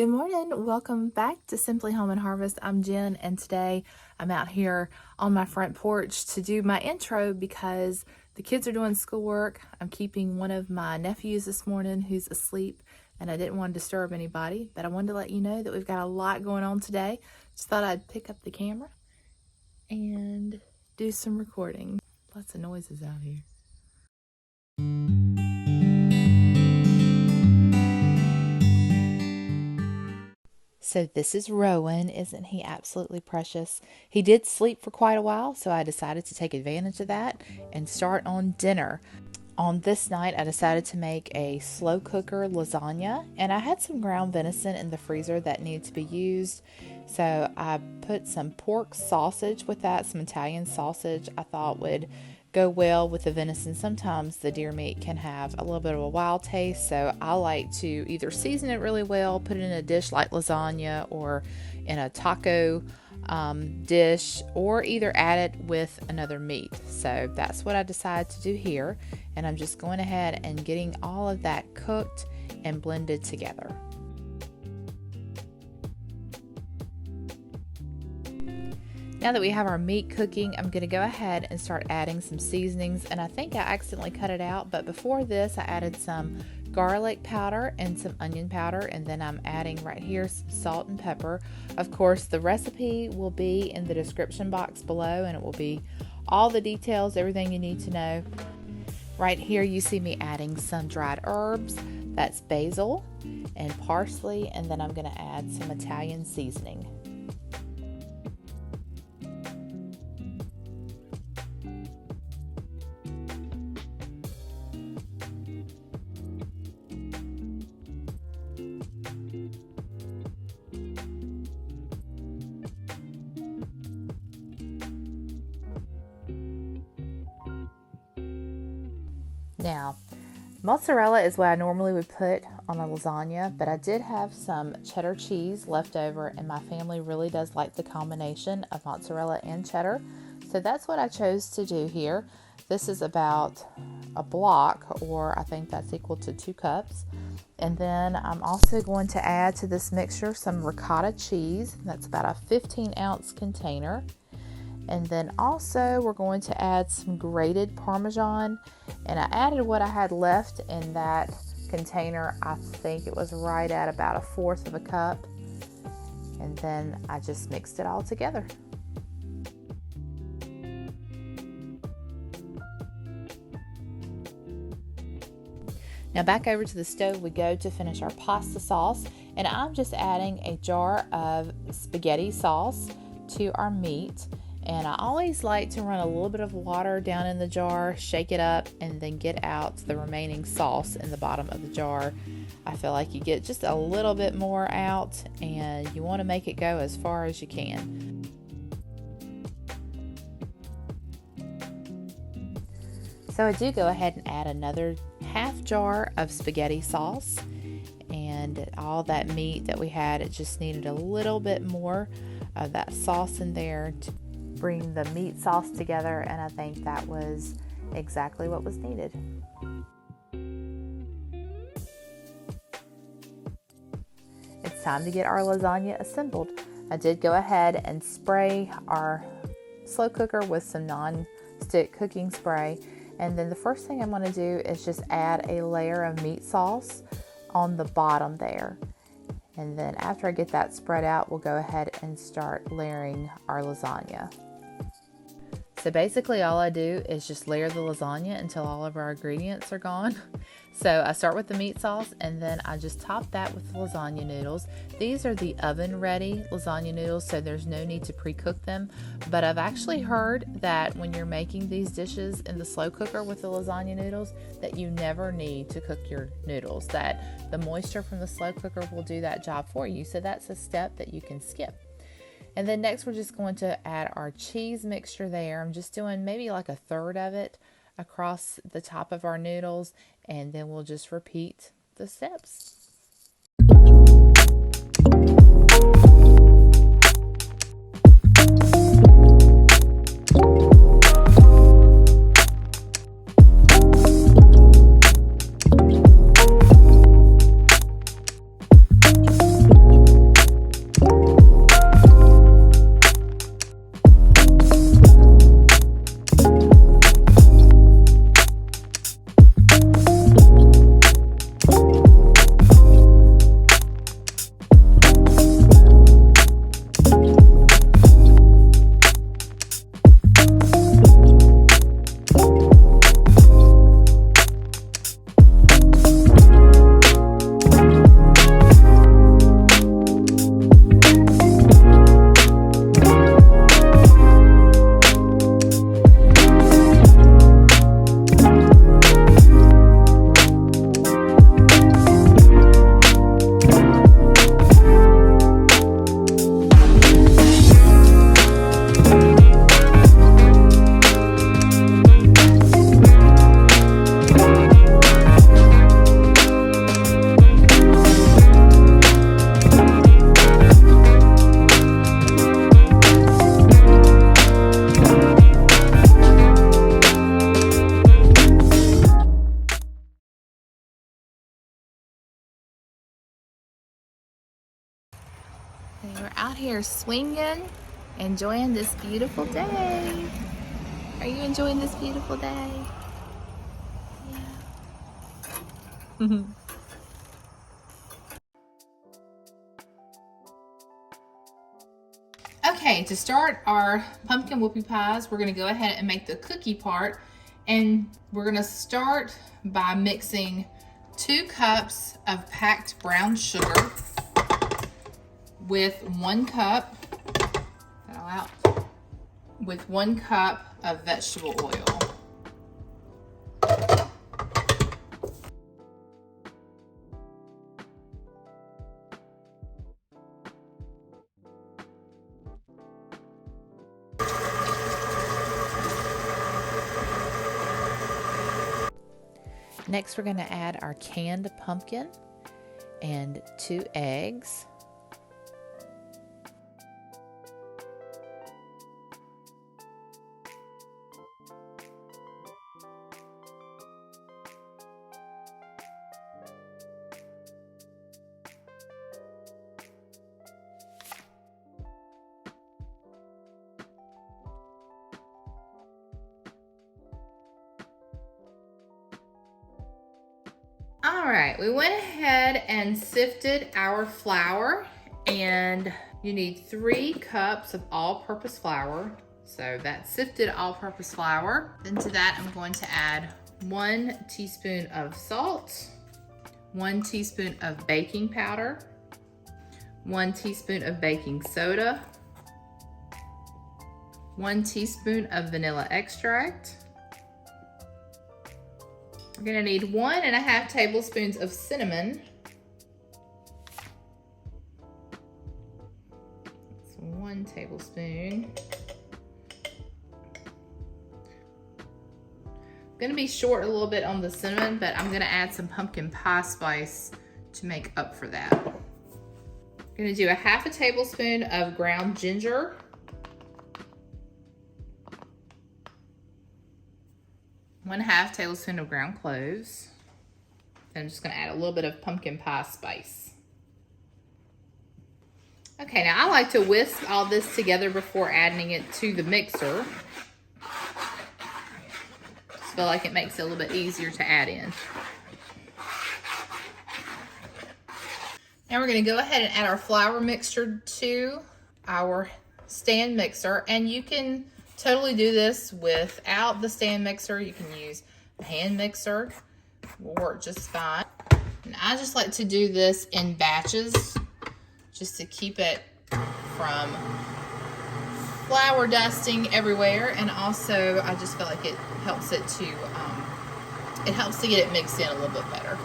Good morning. Welcome back to Simply Home and Harvest. I'm Jen, and today I'm out here on my front porch to do my intro because the kids are doing schoolwork. I'm keeping one of my nephews this morning who's asleep, and I didn't want to disturb anybody, but I wanted to let you know that we've got a lot going on today. Just thought I'd pick up the camera and do some recording. Lots of noises out here. So this is Rowan. Isn't he absolutely precious? He did sleep for quite a while, so I decided to take advantage of that and start on dinner. On this night, I decided to make a slow cooker lasagna, and I had some ground venison in the freezer that needed to be used. So I put some pork sausage with that, some Italian sausage I thought would go well with the venison. Sometimes the deer meat can have a little bit of a wild taste, so I like to either season it really well, put it in a dish like lasagna or in a taco dish, or either add it with another meat. So that's what I decided to do here, and I'm just going ahead and getting all of that cooked and blended together. Now that we have our meat cooking, I'm going to go ahead and start adding some seasonings, and I think I accidentally cut it out, but before this I added some garlic powder and some onion powder, and then I'm adding right here some salt and pepper. Of course, the recipe will be in the description box below, and it will be all the details, everything you need to know. Right here you see me adding some dried herbs. That's basil and parsley, and then I'm going to add some Italian seasoning. Now, mozzarella is what I normally would put on a lasagna, but I did have some cheddar cheese left over, and my family really does like the combination of mozzarella and cheddar. So that's what I chose to do here. This is about a block, or I think that's equal to 2 cups. And then I'm also going to add to this mixture some ricotta cheese. That's about a 15-ounce container. And then also we're going to add some grated Parmesan, and I added what I had left in that container. I think it was right at about 1/4 of a cup, and then I just mixed it all together. Now back over to the stove we go to finish our pasta sauce, and I'm just adding a jar of spaghetti sauce to our meat. And I always like to run a little bit of water down in the jar, shake it up, and then get out the remaining sauce in the bottom of the jar. I feel like you get just a little bit more out, and you want to make it go as far as you can. So I do go ahead and add another half jar of spaghetti sauce, and all that meat that we had, it just needed a little bit more of that sauce in there to bring the meat sauce together, and I think that was exactly what was needed. It's time to get our lasagna assembled. I did go ahead and spray our slow cooker with some non-stick cooking spray, and then the first thing I'm going to do is just add a layer of meat sauce on the bottom there. And then after I get that spread out, we'll go ahead and start layering our lasagna. So basically all I do is just layer the lasagna until all of our ingredients are gone. So I start with the meat sauce, and then I just top that with the lasagna noodles. These are the oven ready lasagna noodles, so there's no need to pre-cook them. But I've actually heard that when you're making these dishes in the slow cooker with the lasagna noodles, that you never need to cook your noodles, that the moisture from the slow cooker will do that job for you. So that's a step that you can skip. And then next we're just going to add our cheese mixture there. I'm just doing maybe like 1/3 of it across the top of our noodles, and then we'll just repeat the steps. Okay, we're out here swinging, enjoying this beautiful day. Are you enjoying this beautiful day? Yeah. Okay, to start our pumpkin whoopie pies, we're gonna go ahead and make the cookie part. And we're gonna start by mixing 2 cups of packed brown sugar with 1 cup, with 1 cup of vegetable oil. Next, we're going to add our canned pumpkin and 2 eggs. All right, we went ahead and sifted our flour, and you need 3 cups of all-purpose flour. So that's sifted all-purpose flour. Into that, I'm going to add 1 teaspoon of salt, 1 teaspoon of baking powder, 1 teaspoon of baking soda, 1 teaspoon of vanilla extract. We're gonna need 1.5 tablespoons of cinnamon. That's 1 tablespoon. I'm gonna be short a little bit on the cinnamon, but I'm gonna add some pumpkin pie spice to make up for that. I'm gonna do 1/2 tablespoon of ground ginger. 1/2 tablespoon of ground cloves. I'm just gonna add a little bit of pumpkin pie spice. Okay, now I like to whisk all this together before adding it to the mixer. Just feel like it makes it a little bit easier to add in. Now we're gonna go ahead and add our flour mixture to our stand mixer, and you can totally do this without the stand mixer. You can use a hand mixer, will work just fine. And I just like to do this in batches just to keep it from flour dusting everywhere, and also I just feel like it helps it to get it mixed in a little bit better.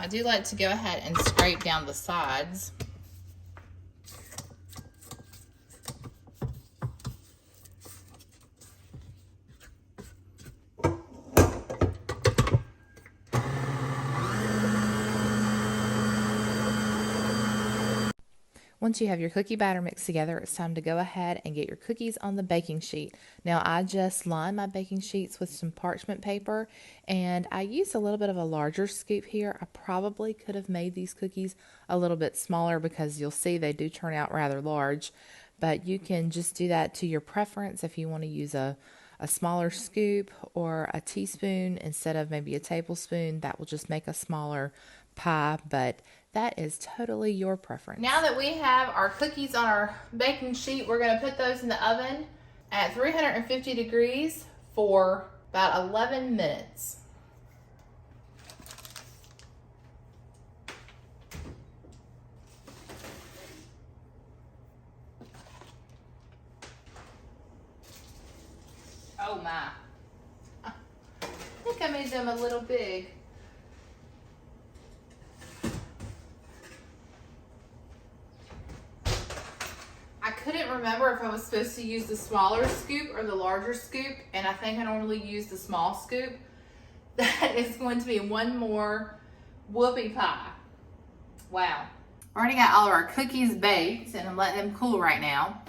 I do like to go ahead and scrape down the sides. Once you have your cookie batter mixed together, it's time to go ahead and get your cookies on the baking sheet. Now, I just lined my baking sheets with some parchment paper, and I used a little bit of a larger scoop here. I probably could have made these cookies a little bit smaller because you'll see they do turn out rather large, but you can just do that to your preference if you want to use a smaller scoop or a teaspoon instead of maybe a tablespoon. That will just make a smaller pie, but that is totally your preference. Now that we have our cookies on our baking sheet, we're going to put those in the oven at 350 degrees for about 11 minutes. Oh my. I think I made them a little big. I couldn't remember if I was supposed to use the smaller scoop or the larger scoop, and I think I normally use the small scoop. That is going to be one more whoopie pie. Wow. Already got all of our cookies baked, and I'm letting them cool right now.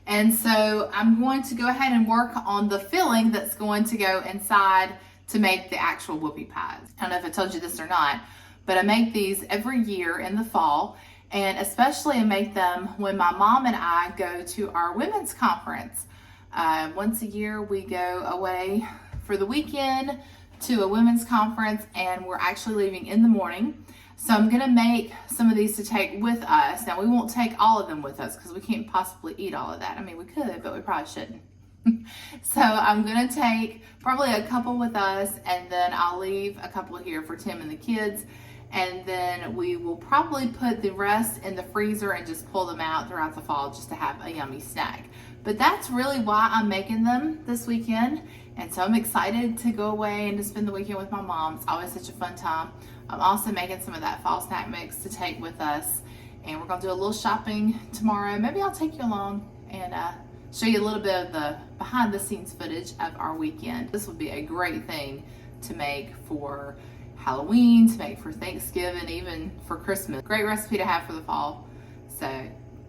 And so I'm going to go ahead and work on the filling that's going to go inside to make the actual whoopie pies. I don't know if I told you this or not, but I make these every year in the fall, and especially I make them when my mom and I go to our women's conference. Once a year we go away for the weekend to a women's conference, and we're actually leaving in the morning. So I'm gonna make some of these to take with us. Now we won't take all of them with us because we can't possibly eat all of that. I mean, we could, but we probably shouldn't. So I'm gonna take probably a couple with us, and then I'll leave a couple here for Tim and the kids. And then we will probably put the rest in the freezer and just pull them out throughout the fall just to have a yummy snack. But that's really why I'm making them this weekend. And so I'm excited to go away and to spend the weekend with my mom. It's always such a fun time. I'm also making some of that fall snack mix to take with us. And we're gonna do a little shopping tomorrow. Maybe I'll take you along and show you a little bit of the behind the scenes footage of our weekend. This would be a great thing to make for Halloween, to make for Thanksgiving, even for Christmas. Great recipe to have for the fall. So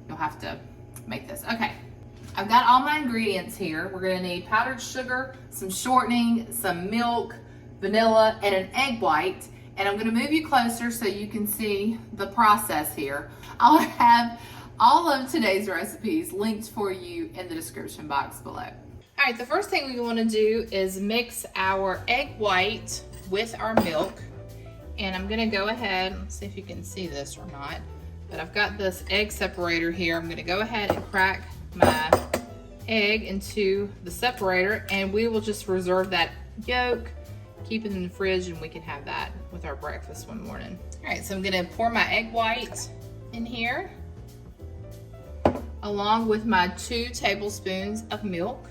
you'll have to make this. Okay. I've got all my ingredients here. We're gonna need powdered sugar, some shortening, some milk, vanilla, and an egg white. And I'm gonna move you closer so you can see the process here. I'll have all of today's recipes linked for you in the description box below. All right, the first thing we wanna do is mix our egg white with our milk. And I'm gonna go ahead, let's see if you can see this or not, but I've got this egg separator here. I'm gonna go ahead and crack my egg into the separator, and we will just reserve that yolk, keep it in the fridge, and we can have that with our breakfast one morning. All right, so I'm gonna pour my egg white in here along with my 2 tablespoons of milk.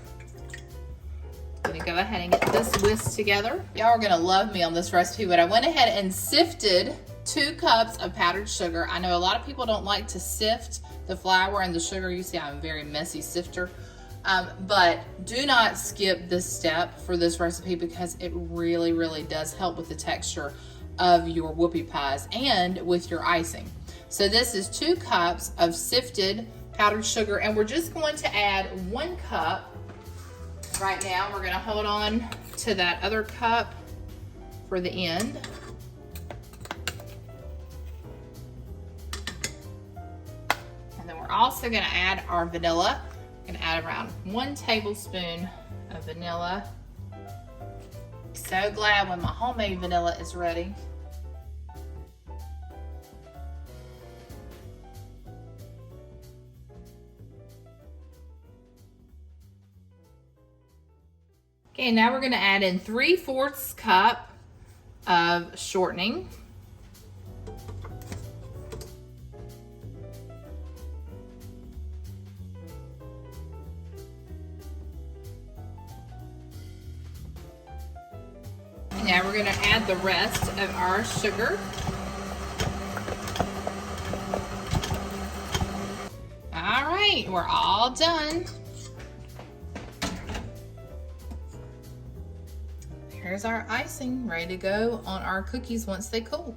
I'm gonna go ahead and get this whisked together. Y'all are gonna love me on this recipe, but I went ahead and sifted 2 cups of powdered sugar. I know a lot of people don't like to sift the flour and the sugar. You see I'm a very messy sifter. But do not skip this step for this recipe because it really, really does help with the texture of your whoopie pies and with your icing. So this is 2 cups of sifted powdered sugar, and we're just going to add 1 cup right now. We're gonna hold on to that other cup for the end. We're also gonna add our vanilla. I'm gonna add around 1 tablespoon of vanilla. So glad when my homemade vanilla is ready. Okay, now we're gonna add in 3/4 cup of shortening. Now we're gonna add the rest of our sugar. All right, we're all done. Here's our icing ready to go on our cookies once they cool.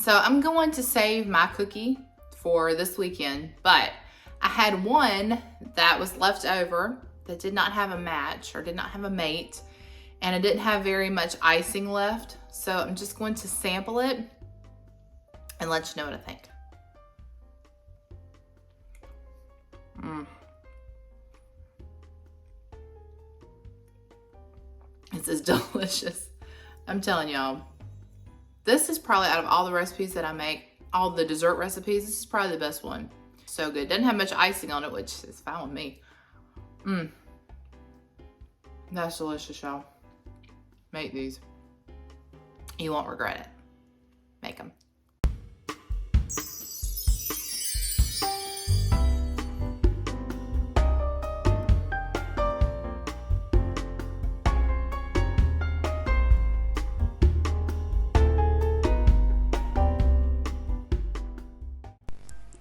So I'm going to save my cookie for this weekend, but I had one that was left over that did not have a match or did not have a mate, and it didn't have very much icing left. So I'm just going to sample it and let you know what I think. This is delicious. I'm telling y'all, this is probably, out of all the recipes that I make, all the dessert recipes, this is probably the best one. So good. Doesn't have much icing on it, which is fine with me. That's delicious, y'all. Make these. You won't regret it. Make them.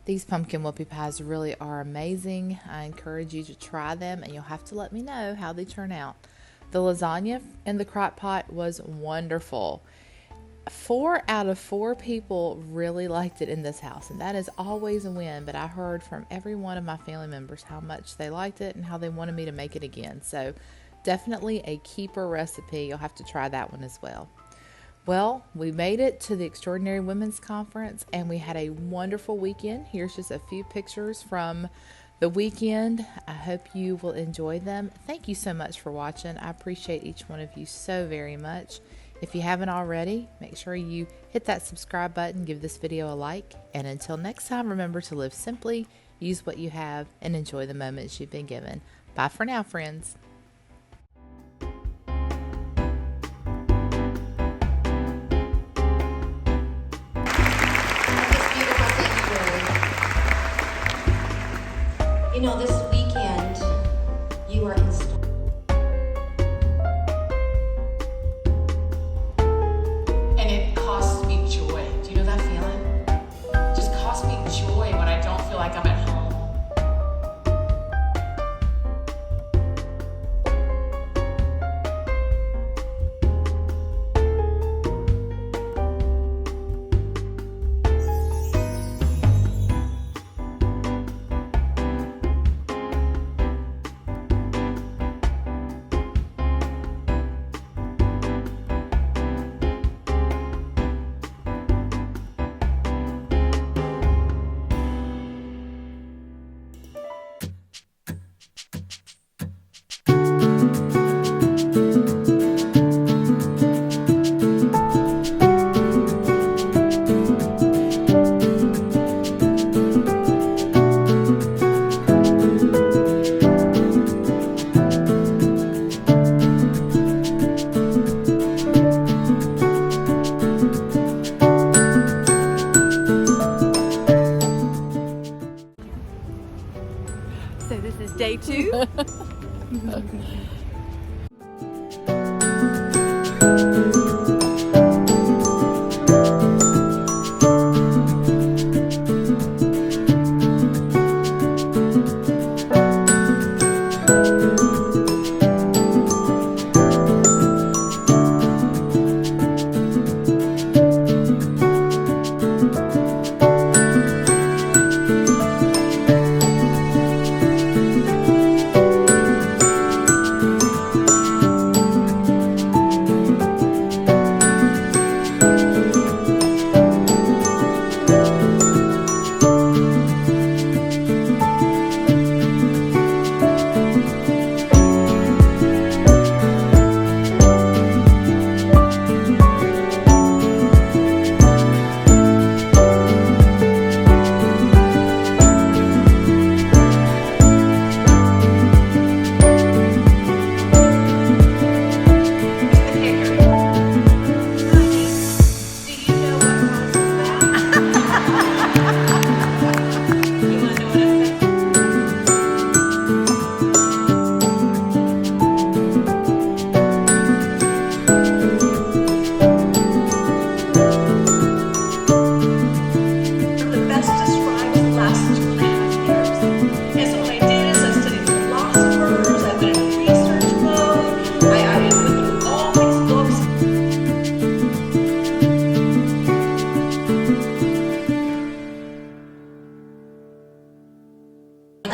These pumpkin whoopie pies really are amazing. I encourage you to try them, and you'll have to let me know how they turn out. The lasagna in the crock pot was wonderful. 4 out of 4 people really liked it in this house, and that is always a win, but I heard from every one of my family members how much they liked it and how they wanted me to make it again. So definitely a keeper recipe. You'll have to try that one as well. Well, we made it to the Extraordinary Women's Conference, and we had a wonderful weekend. Here's just a few pictures from the weekend. I hope you will enjoy them. Thank you so much for watching. I appreciate each one of you so very much. If you haven't already, make sure you hit that subscribe button, give this video a like, and until next time, remember to live simply, use what you have, and enjoy the moments you've been given. Bye for now, friends. You know, this weekend, you are in store. And it costs me joy. Do you know that feeling? It just costs me joy when I don't feel like I'm at home. So this is day 2.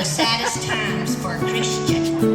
the saddest times for a Christian.